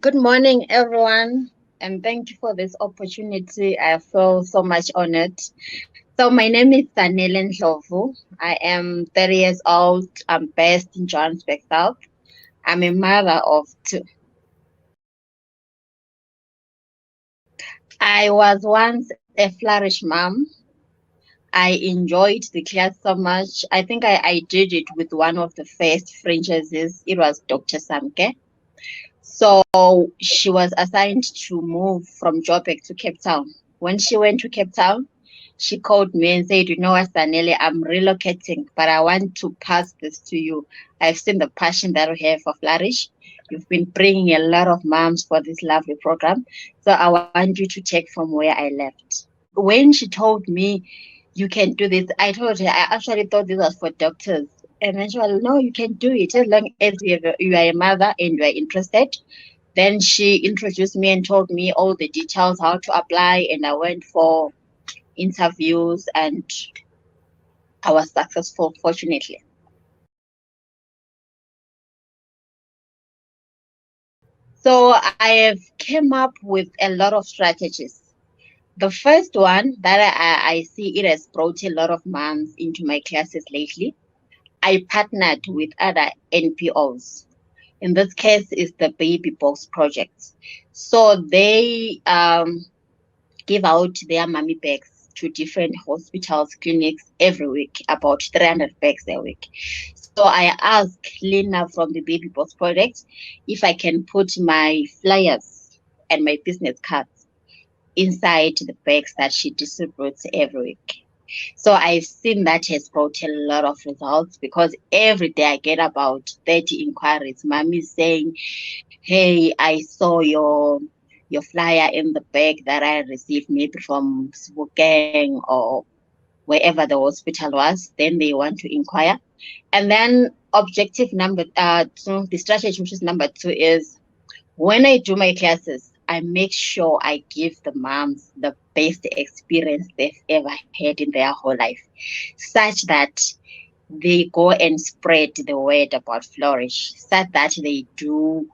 Good morning, everyone, and thank you for this opportunity. I feel so much honored. So, my name is Zanele Ndlovu. I am 30 years old. I'm based in Johannesburg South. I'm a mother of two. I was once a Flourish mom. I enjoyed the class so much. I think I did it with one of the first franchises. It was Dr. Samke. So she was assigned to move from Joburg to Cape Town. When she went to Cape Town, she called me and said, "You know what, Zanele, I'm relocating, but I want to pass this to you. I've seen the passion that you have for Flourish. You've been bringing a lot of moms for this lovely program. So I want you to take from where I left." When she told me, "You can do this," I told her, I actually thought this was for doctors. And then she was, "No, you can do it as long as you are a mother and you are interested." Then she introduced me and told me all the details, how to apply, and I went for interviews and I was successful, fortunately. So I have came up with a lot of strategies. The first one that I see it has brought a lot of moms into my classes lately. I partnered with other NPOs. In this case, is the Baby Box Project. So they give out their mummy bags to different hospitals, clinics every week, about 300 bags a week. So I asked Lina from the Baby Box Project if I can put my flyers and my business cards inside the bags that she distributes every week. So I've seen that has brought a lot of results because every day I get about 30 inquiries. Mommy saying, "Hey, I saw your flyer in the bag that I received maybe from Spokane or wherever the hospital was." Then they want to inquire. And then objective number two, the strategy which is number two is when I do my classes, I make sure I give the moms the best experience they've ever had in their whole life, such that they go and spread the word about Flourish, such that they do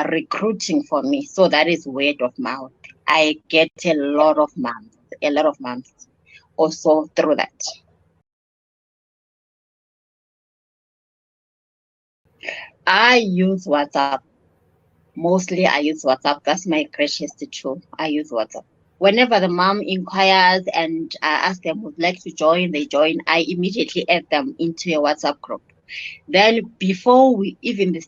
recruiting for me. So that is word of mouth. I get a lot of moms also through that. I use WhatsApp. Mostly I use WhatsApp. That's my greatest tool. I use WhatsApp. Whenever the mom inquires and I ask them would like to join, they join. I immediately add them into a WhatsApp group. Then before even the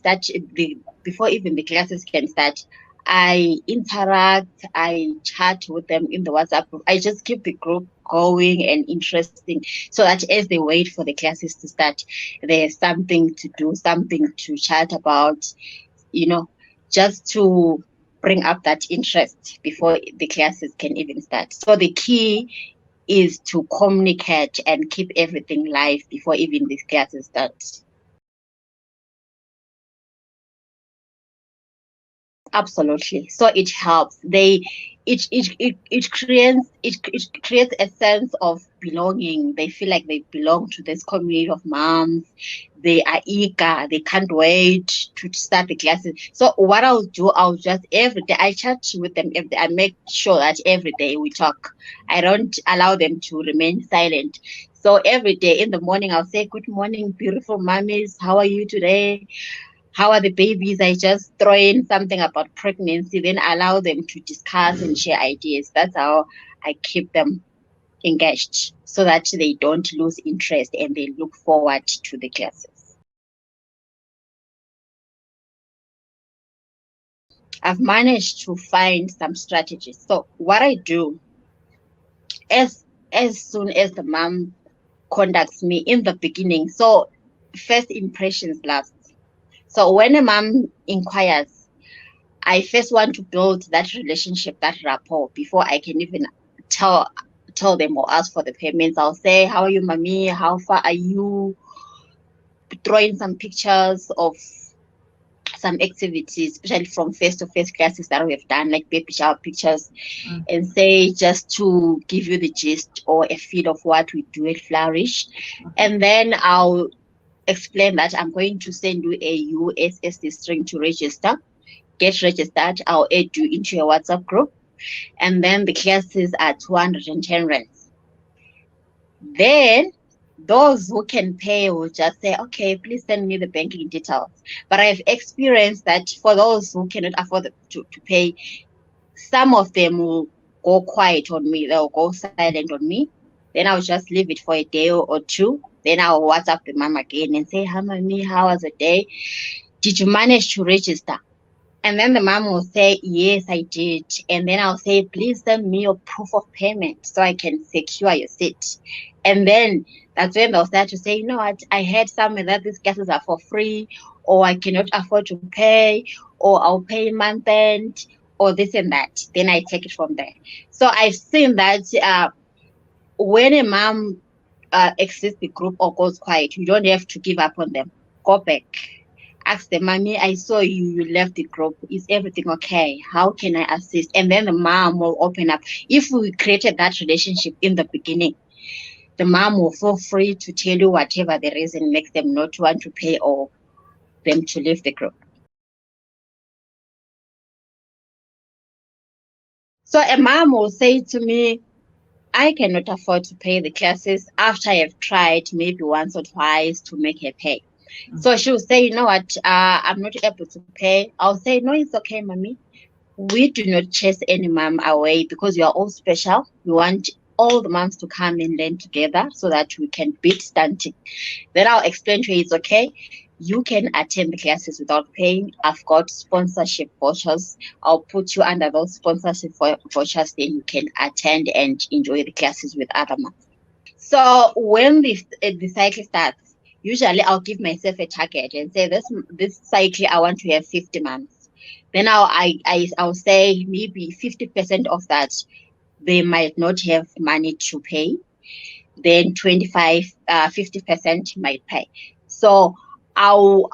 classes can start, I interact, I chat with them in the WhatsApp group. I just keep the group going and interesting so that as they wait for the classes to start, there's something to do, something to chat about, you know, just to bring up that interest before the classes can even start. So the key is to communicate and keep everything live before even the classes start. Absolutely. So it helps. It creates a sense of belonging. They feel like they belong to this community of moms. They are eager. They can't wait to start the classes. So what I'll do, I'll just every day I chat with them every day. I make sure that every day we talk. I don't allow them to remain silent. So every day in the morning, I'll say, "Good morning, beautiful mommies. How are you today? How are the babies?" I just throw in something about pregnancy, then allow them to discuss and share ideas. That's how I keep them engaged so that they don't lose interest and they look forward to the classes. I've managed to find some strategies. So what I do as as soon as the mom contacts me in the beginning, so first impressions last. So when a mom inquires, I first want to build that relationship, that rapport before I can even tell tell them or ask for the payments. I'll say, "How are you, mommy? How far are you?" Throw in some pictures of some activities, especially from face-to-face classes that we have done, like baby shower pictures, and say just to give you the gist or a feel of what we do at Flourish. And then I'll explain that I'm going to send you a USSD string to register. get registered, I'll add you into your WhatsApp group. And then the classes are 210 rands. Then those who can pay will just say, okay, please send me the banking details. But I've experienced that for those who cannot afford to pay, some of them will go quiet on me. They'll go silent on me. Then I'll just leave it for a day or two. Then I'll WhatsApp the mom again and say, hi, mommy, how was the day? Did you manage to register? And then the mom will say, yes, I did. And then I'll say, please send me your proof of payment so I can secure your seat. And then that's when they'll start to say, you know what, I heard somewhere that these classes are for free, or I cannot afford to pay, or I'll pay month end, or this and that. Then I take it from there. So I've seen that when a mom exits the group or goes quiet, you don't have to give up on them. Go back. Ask them, mommy, I saw you left the group. Is everything okay? How can I assist? And then the mom will open up. If we created that relationship in the beginning, the mom will feel free to tell you whatever the reason makes them not want to pay or them to leave the group. So a mom will say to me, I cannot afford to pay the classes after I have tried maybe once or twice to make her pay. So she'll say, you know what, I'm not able to pay. I'll say, no, it's okay, mommy. We do not chase any mom away because you are all special. We want all the moms to come and learn together so that we can beat stunting. Then I'll explain to you it's okay. You can attend the classes without paying. I've got sponsorship vouchers. I'll put you under those sponsorship vouchers, then you can attend and enjoy the classes with other moms. So when the cycle starts, usually I'll give myself a target and say this cycle I want to have 50 months. Then I'll say maybe 50% of that they might not have money to pay. Then 50% might pay. So I'll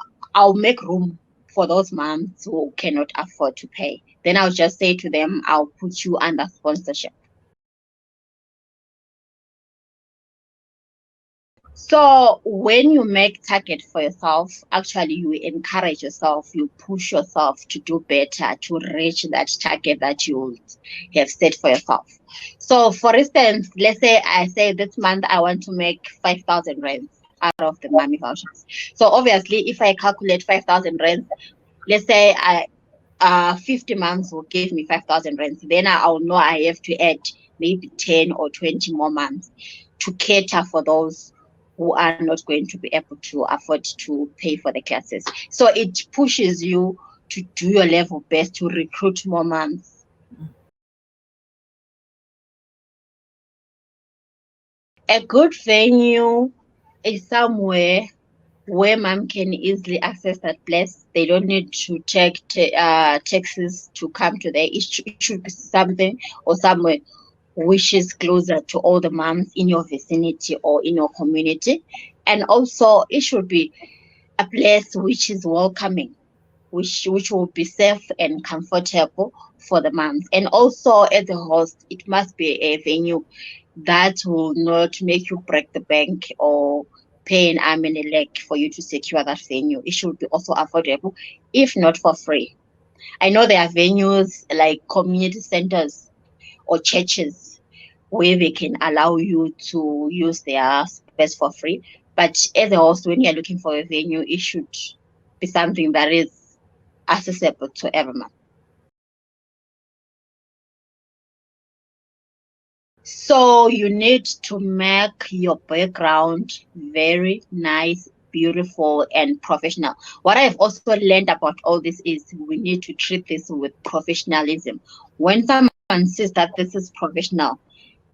make room for those moms who cannot afford to pay. Then I'll just say to them, I'll put you under sponsorship. So when you make target for yourself, actually you encourage yourself, you push yourself to do better, to reach that target that you have set for yourself. So for instance, let's say I say this month I want to make 5,000 rands out of the mommy vouchers. So obviously if I calculate 5,000 rands, let's say 50 months will give me 5,000 rands. Then I'll know I have to add maybe 10 or 20 more months to cater for those who are not going to be able to afford to pay for the classes. So it pushes you to do your level best to recruit more moms. A good venue is somewhere where mom can easily access that place. They don't need to take taxis to come to there. It should be something or somewhere which is closer to all the moms in your vicinity or in your community. And also it should be a place which is welcoming, which will be safe and comfortable for the moms. And also as a host, it must be a venue that will not make you break the bank or pay an arm and a leg for you to secure that venue. It should be also affordable, if not for free. I know there are venues like community centers or churches where they can allow you to use their space for free. But as a host, when you're looking for a venue, it should be something that is accessible to everyone. So you need to make your background very nice, beautiful, and professional. What I've also learned about all this is we need to treat this with professionalism. When someone says that this is professional,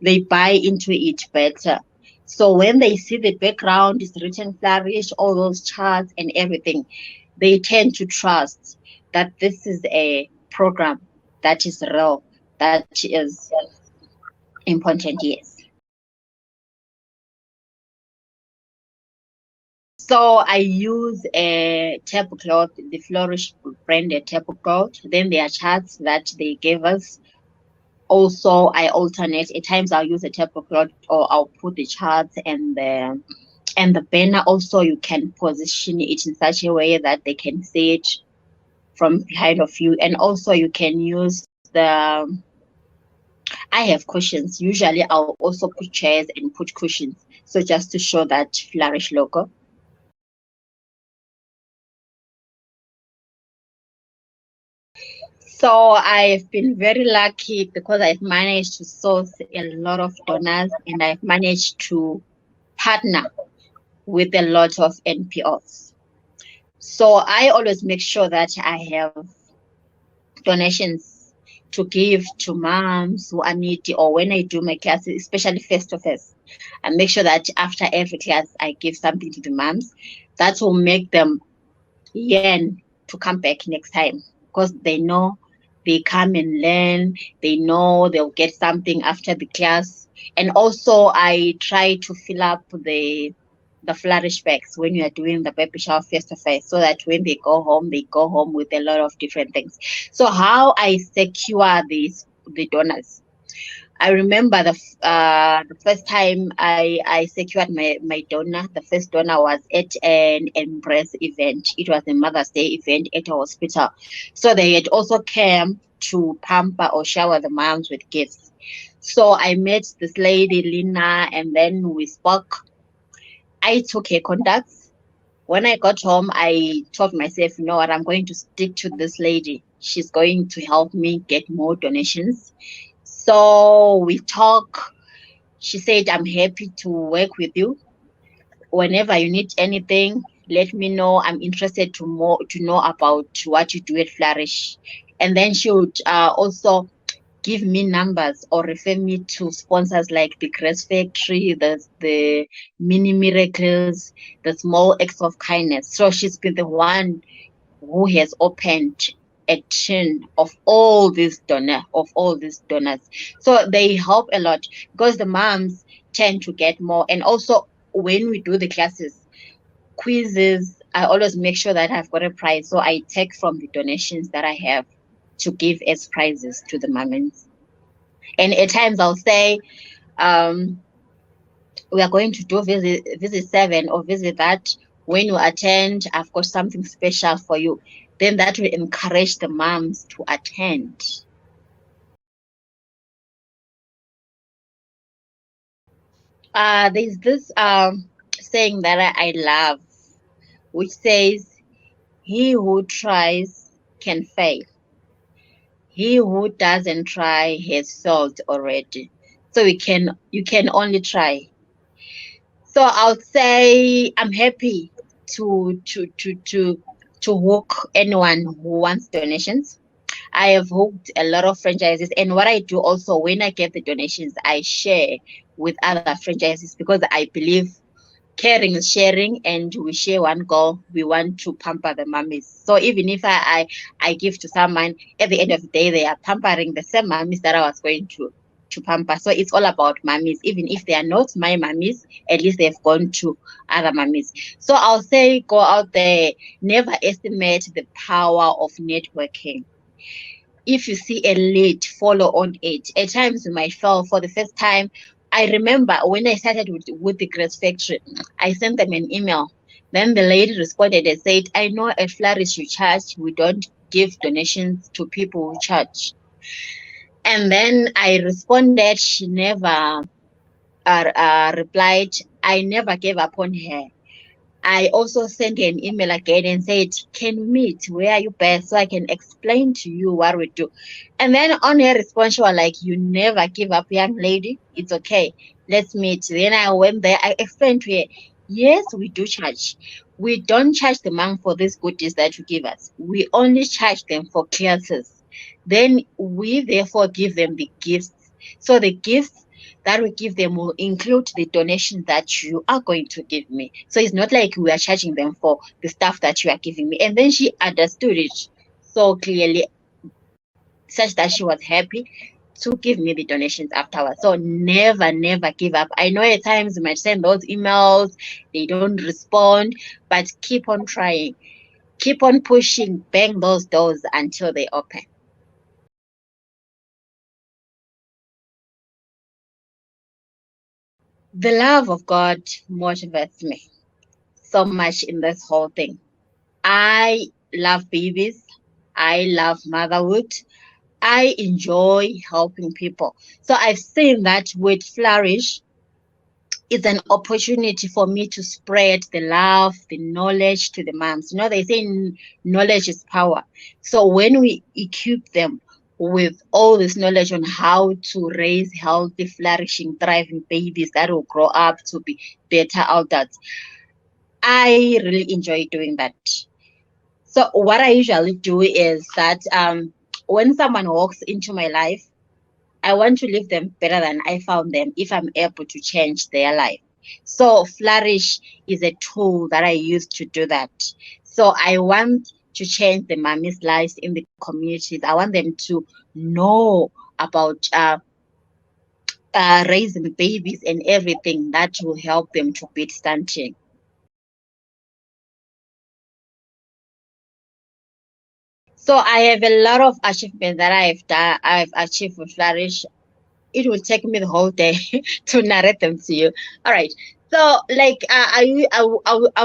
they buy into it better. So when they see the background is written Flourish, all those charts and everything, they tend to trust that this is a program that is real, that is important, yes. So I use a tablecloth, the Flourish branded tablecloth. Then there are charts that they gave us. Also, I alternate. At times I'll use a tablecloth or I'll put the charts and the banner. Also, you can position it in such a way that they can see it from behind of you. And also you can use I have cushions. Usually I'll also put chairs and put cushions. So just to show that Flourish logo. So I've been very lucky because I've managed to source a lot of donors and I've managed to partner with a lot of NPOs. So I always make sure that I have donations to give to moms who are needy, or when I do my classes, especially face to face, I make sure that after every class I give something to the moms. That will make them yearn to come back next time because they know they come and learn, they know they'll get something after the class. And also I try to fill up the flourish bags when you are doing the baby shower face to face, so that when they go home with a lot of different things. So how I secure the donors, I remember the first time I secured my donor. The first donor was at an Embrace event. It was a Mother's Day event at a hospital. So they had also come to pamper or shower the moms with gifts. So I met this lady Lina, and then we spoke. I took her contacts. When I got home, I told myself, you know what, I'm going to stick to this lady. She's going to help me get more donations. So we talk. She said, I'm happy to work with you. Whenever you need anything, let me know. I'm interested to know about what you do at Flourish. And then she would also give me numbers or refer me to sponsors like the Grace Factory, the Mini Miracles, the Small Acts of Kindness. So she's been the one who has opened a chain of all these donors. So they help a lot because the moms tend to get more. And also when we do the classes, quizzes, I always make sure that I've got a prize. So I take from the donations that I have to give as prizes to the moms. And at times I'll say, um, we are going to do visit 7 or visit that. When you attend, I've got something special for you. Then that will encourage the moms to attend. There's this saying that I love, which says, "He who tries can fail. He who doesn't try has failed already." So you can only try. So I'll say I'm happy to to to to to hook anyone who wants donations. I have hooked a lot of franchises, and what I do also when I get the donations, I share with other franchises because I believe caring is sharing, and we share one goal. We want to pamper the mummies. So even if I give to someone, at the end of the day, they are pampering the same mummies that I was going to pamper. So it's all about mummies. Even if they are not my mummies, at least they've gone to other mummies. So I'll say go out there, never estimate the power of networking. If you see a lead, follow on it. At times you might fail for the first time. I remember when I started with the Grace Factory, I sent them an email. Then the lady responded and said, I know at Flourish you charge. We don't give donations to people who charge. And then I responded. She never replied. I never gave up on her. I also sent an email again and said, can we meet? Where are you best? So I can explain to you what we do. And then on her response, she was like, you never give up, young lady. It's okay. Let's meet. Then I went there. I explained to her, yes, we do charge. We don't charge the monk for these goodies that you give us. We only charge them for classes. Then we therefore give them the gifts. So the gifts that we give them will include the donation that you are going to give me. So it's not like we are charging them for the stuff that you are giving me. And then she understood it so clearly, such that she was happy to give me the donations afterwards. So never, never give up. I know at times you might send those emails, they don't respond, but keep on trying, keep on pushing, bang those doors until they open. The love of God motivates me so much in this whole thing. I love babies. I love motherhood. I enjoy helping people. So I've seen that with Flourish, it's an opportunity for me to spread the love, the knowledge to the moms. You know, they say knowledge is power. So when we equip them with all this knowledge on how to raise healthy, flourishing, thriving babies that will grow up to be better adults, I really enjoy doing that. So what I usually do is that when someone walks into my life, I want to leave them better than I found them if I'm able to change their life. So Flourish is a tool that I use to do that. So I want to change the mummies' lives in the communities. I want them to know about raising babies and everything that will help them to beat stunting. So I have a lot of achievements that I've achieved with Flourish. It will take me the whole day to narrate them to you. All right. So, like, I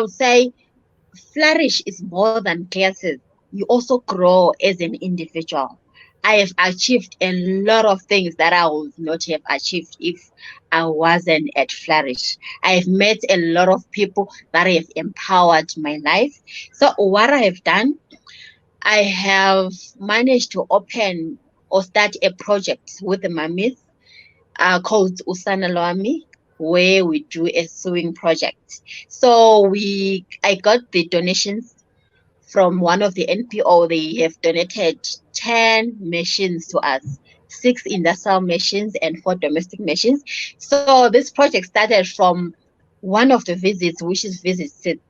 would say Flourish is more than classes. You also grow as an individual. I have achieved a lot of things that I would not have achieved if I wasn't at Flourish. I've met a lot of people that have empowered my life. So, what I have done, I have managed to open or start a project with the mummies called Usana Lwami, where we do a sewing project. So I got the donations from one of the NPO. They have donated 10 machines to us, 6 industrial machines and 4 domestic machines. So this project started from one of the visits, visit 6.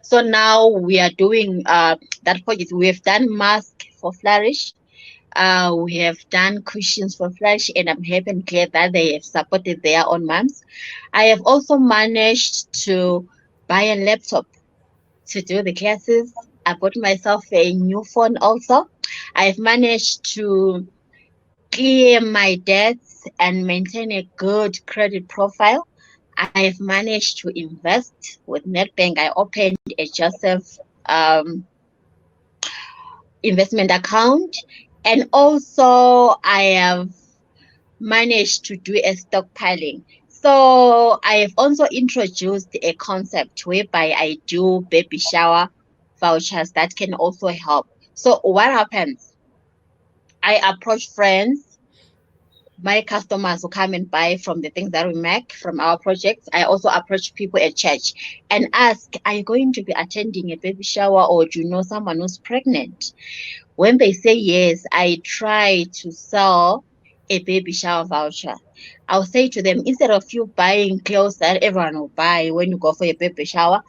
So now we are doing that project. We have done mask for Flourish. We have done cushions for Flash, and I'm happy and glad that they have supported their own moms. I have also managed to buy a laptop to do the classes. I bought myself a new phone also. I've managed to clear my debts and maintain a good credit profile. I have managed to invest with NetBank. I opened a Joseph um, investment account, and also I have managed to do a stockpiling. So I have also introduced a concept whereby I do baby shower vouchers that can also help. So what happens? I approach friends, my customers who come and buy from the things that we make from our projects. I also approach people at church and ask, are you going to be attending a baby shower, or do you know someone who's pregnant? When they say yes, I try to sell a baby shower voucher. I'll say to them, instead of you buying clothes that everyone will buy when you go for a baby shower,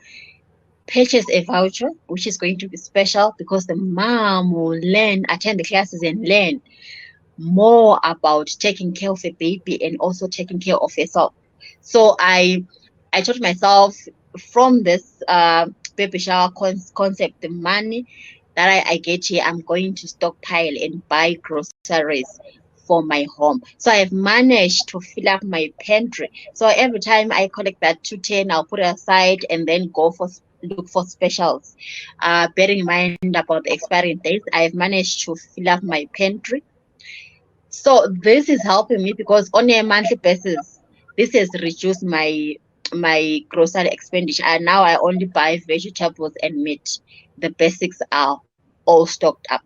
purchase a voucher, which is going to be special because the mom will attend the classes and learn more about taking care of a baby and also taking care of yourself. So I told myself from this baby shower concept, the money that I get here, I'm going to stockpile and buy groceries for my home. So I've managed to fill up my pantry. So every time I collect that 210, I'll put it aside and then go for look for specials. Bearing in mind about the expiring dates, I've managed to fill up my pantry. So this is helping me because on a monthly basis, this has reduced my grocery expenditure. And now I only buy vegetables and meat. The basics are all stocked up.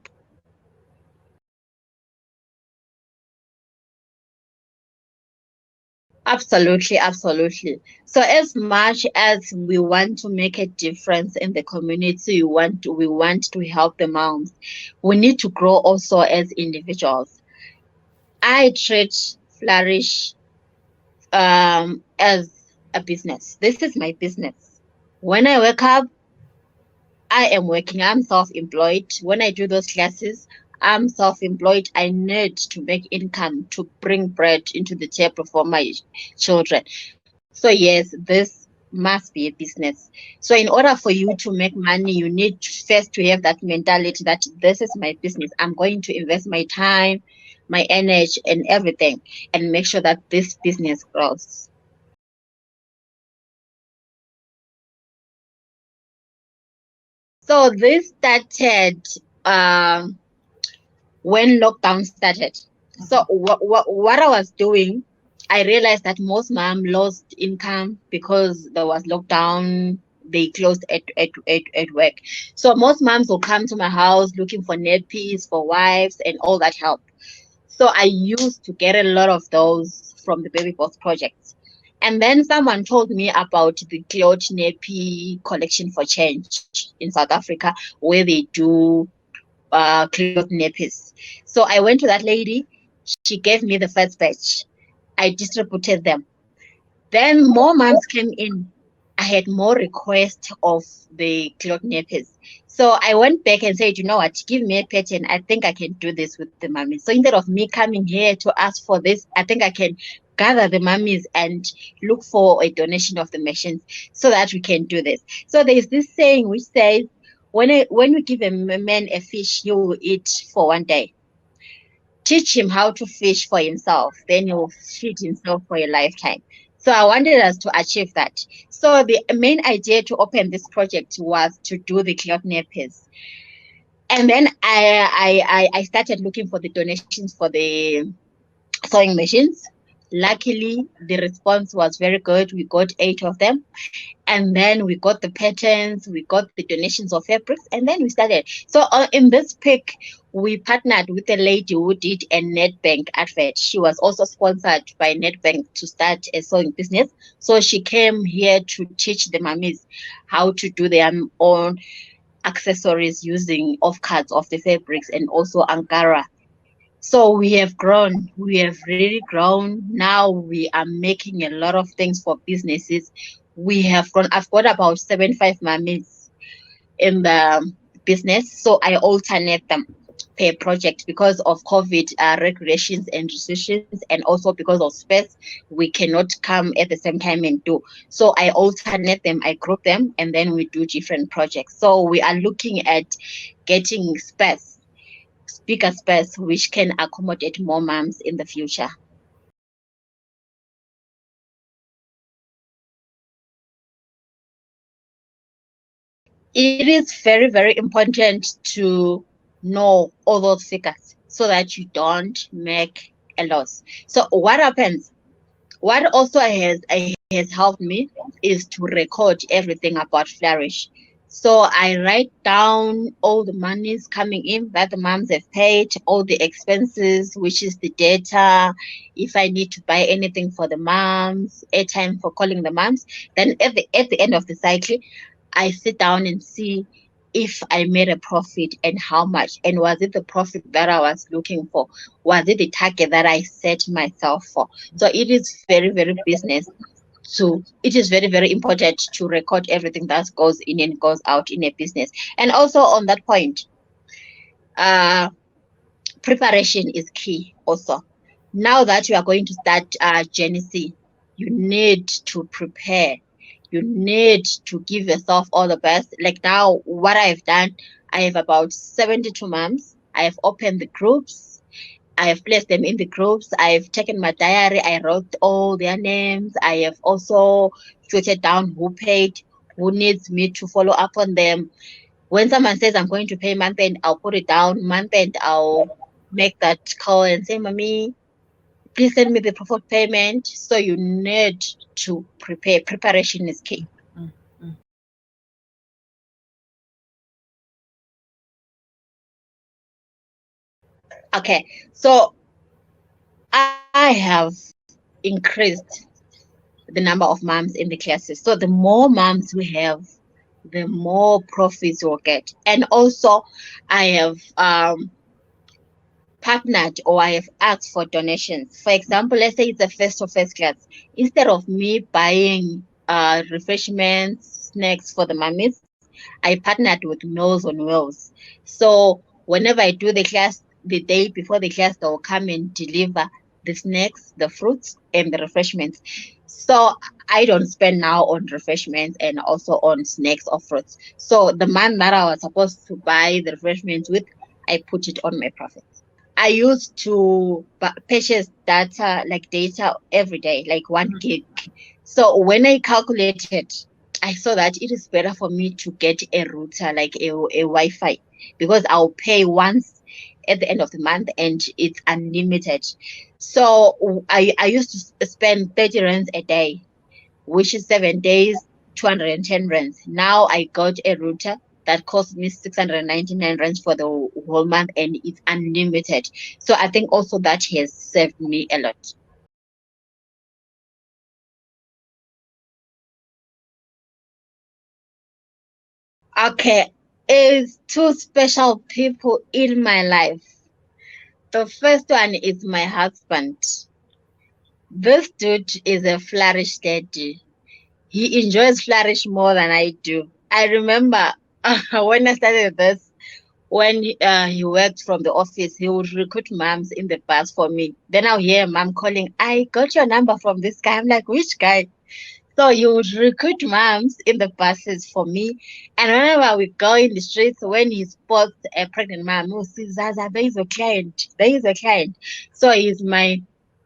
Absolutely, absolutely. So as much as we want to make a difference in the community, we want to help the moms, we need to grow also as individuals. I treat Flourish as a business. This is my business. When I wake up, I am working. I'm self-employed. When I do those classes, I'm self-employed. I need to make income to bring bread into the table for my children. So yes, this must be a business. So in order for you to make money, you need first to have that mentality that this is my business. I'm going to invest my time, my energy, and everything, and make sure that this business grows. So this started when lockdown started. So what I was doing, I realized that most mom lost income because there was lockdown. They closed at work. So most moms will come to my house looking for nappies for wives and all that help. So I used to get a lot of those from the Baby Boss project. And then someone told me about the cloth nappy collection for change in South Africa, where they do cloth nappies. So I went to that lady. She gave me the first batch. I distributed them. Then more moms came in. I had more requests of the cloth nappies. So I went back and said, you know what, give me a pattern. I think I can do this with the mummies. So instead of me coming here to ask for this, I think I can gather the mummies and look for a donation of the machines so that we can do this. So there's this saying which says, when you give a man a fish, he will eat for one day. Teach him how to fish for himself, then he will feed himself for a lifetime. So I wanted us to achieve that. So the main idea to open this project was to do the cloth nappies. And then I started looking for the donations for the sewing machines. Luckily, the response was very good. We got 8 of them. And then we got the patterns, we got the donations of fabrics, and then we started. So in this pic, we partnered with a lady who did a Nedbank advert. She was also sponsored by Nedbank to start a sewing business. So she came here to teach the mummies how to do their own accessories using off cuts of the fabrics and also Ankara. So we have grown. We have really grown. Now we are making a lot of things for businesses. We have grown. I've got about 75 mummies in the business. So I alternate them per project because of COVID regulations and restrictions, and also because of space. We cannot come at the same time and do. So I alternate them, I group them, and then we do different projects. So we are looking at getting space, bigger space, which can accommodate more moms in the future. It is very, very important to know all those figures so that you don't make a loss. So what happens? What also has helped me is to record everything about Flourish. So I write down all the monies coming in that the moms have paid, all the expenses, which is the data. If I need to buy anything for the moms, airtime for calling the moms, then at the end of the cycle, I sit down and see if I made a profit and how much, and was it the profit that I was looking for? Was it the target that I set myself for? So it is very, very business. So it is very, very important to record everything that goes in and goes out in a business. And also on that point, uh, preparation is key also. Now that you are going to start Genesee, you need to prepare. You need to give yourself all the best. Like now, what I've done, I have about 72 moms. I have opened the groups. I have placed them in the groups. I've taken my diary. I wrote all their names. I have also jotted down who paid, who needs me to follow up on them. When someone says I'm going to pay month end, I'll put it down. Month end, I'll make that call and say, Mommy, please send me the proof of payment. So you need to prepare. Preparation is key. Okay, so I have increased the number of moms in the classes. So the more moms we have, the more profits we'll get. And also, I have partnered or I have asked for donations. For example, let's say it's a first to first class. Instead of me buying refreshments, snacks for the mummies, I partnered with Meals on Wheels. So whenever I do the class, the day before the class, they will come and deliver the snacks, the fruits, and the refreshments. So I don't spend now on refreshments and also on snacks or fruits. So the month that I was supposed to buy the refreshments with, I put it on my profit. I used to purchase data every day, like 1 gig. So when I calculated I saw that it is better for me to get a router, like a Wi-Fi, because I'll pay once at the end of the month and it's unlimited. So I used to spend 30 rands a day, which is 7 days, 210 rands. Now I got a router that cost me 699 rands for the whole month and it's unlimited. So I think also that has saved me a lot. Okay, is two special people in my life. The first one is my husband. This dude is a Flourish daddy. He enjoys Flourish more than I do. I remember when I started this, when he worked from the office, he would recruit moms in the bus for me. Then I'll hear mom calling, I got your number from this guy. I'm like, which guy? So you would recruit moms in the buses for me. And whenever we go in the streets, when he spots a pregnant mom, oh, see, Zaza, there is a client. There is a client. So he's my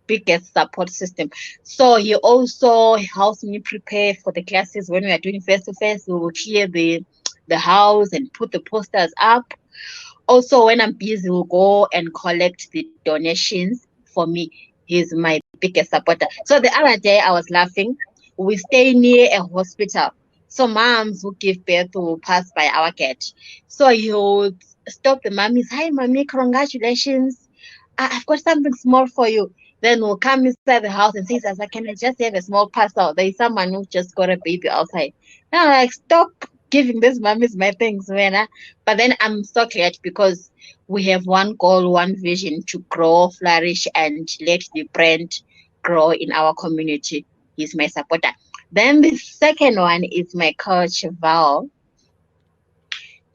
biggest support system. So he also helps me prepare for the classes when we are doing face to face. We will clear the house and put the posters up. Also, when I'm busy, we'll go and collect the donations for me. He's my biggest supporter. So the other day, I was laughing. We stay near a hospital. So moms who give birth will pass by our gate. So he would stop the mummies. Hi, mommy, congratulations. I've got something small for you. Then we'll come inside the house and say, Sasa, can I just have a small parcel? There is someone who just got a baby outside. Now, like, stop giving these mummies my things, man. But then I'm so glad because we have one goal, one vision to grow, flourish, and let the brand grow in our community. He's my supporter. Then the second one is my coach, Val.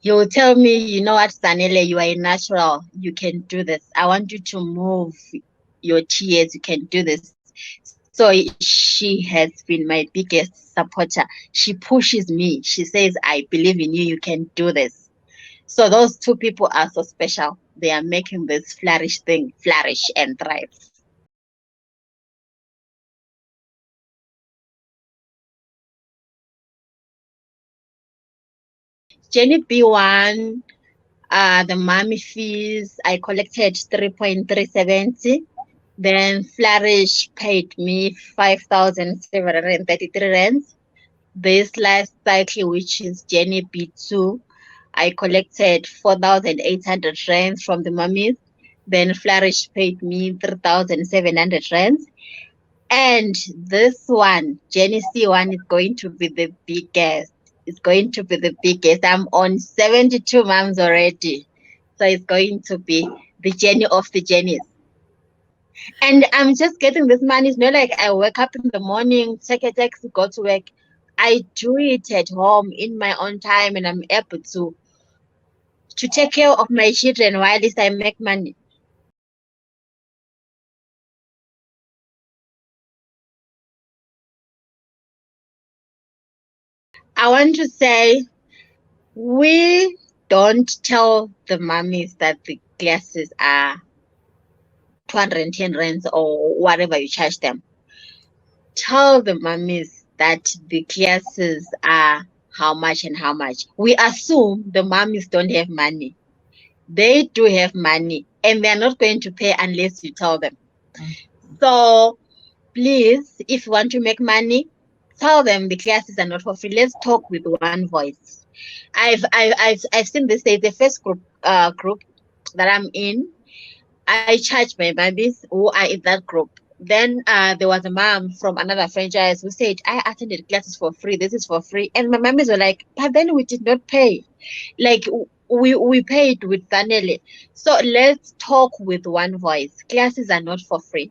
He will tell me, you know what, Zanele, you are a natural. You can do this. I want you to move your tears. You can do this. So she has been my biggest supporter. She pushes me. She says, I believe in you. You can do this. So those two people are so special. They are making this flourish thing flourish and thrive. Jenny B1, the mommy fees, I collected 3.370. Then Flourish paid me 5,733 rands. This last cycle, which is Jenny B2, I collected 4,800 rands from the mummies. Then Flourish paid me 3,700 rands. And this one, Jenny C1, is going to be the biggest. It's going to be the biggest. I'm on 72 months already. So it's going to be the journey of the journeys. And I'm just getting this money. It's not like I wake up in the morning, take a taxi, go to work. I do it at home in my own time and I'm able to take care of my children while least I make money. I want to say we don't tell the mummies that the classes are 210 rands or whatever you charge them. Tell the mummies that the classes are how much and how much. We assume the mummies don't have money. They do have money and they're not going to pay unless you tell them. So please, if you want to make money, tell them the classes are not for free. Let's talk with one voice. I've seen this. There's the first group that I'm in. I charge my babies who are in that group. Then there was a mom from another franchise who said, I attended classes for free. This is for free. And my mummies were like, but then we did not pay. Like we paid with Zanele. So let's talk with one voice. Classes are not for free.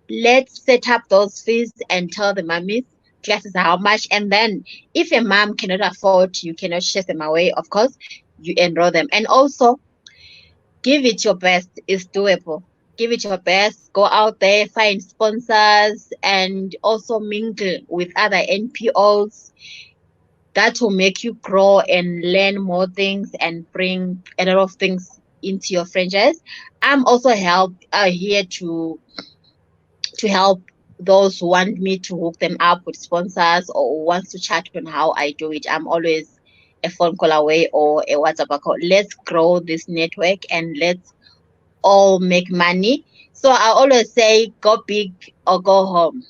Let's set up those fees and tell the mummies classes are how much. And then if a mom cannot afford, you cannot chase them away, of course, you enroll them. And also give it your best. It's doable. Give it your best. Go out there, find sponsors, and also mingle with other NPOs. That will make you grow and learn more things and bring a lot of things into your franchise. I'm also here to help those who want me to hook them up with sponsors or wants to chat on how I do it, I'm always a phone call away or a WhatsApp call. Let's grow this network and let's all make money. So I always say, go big or go home.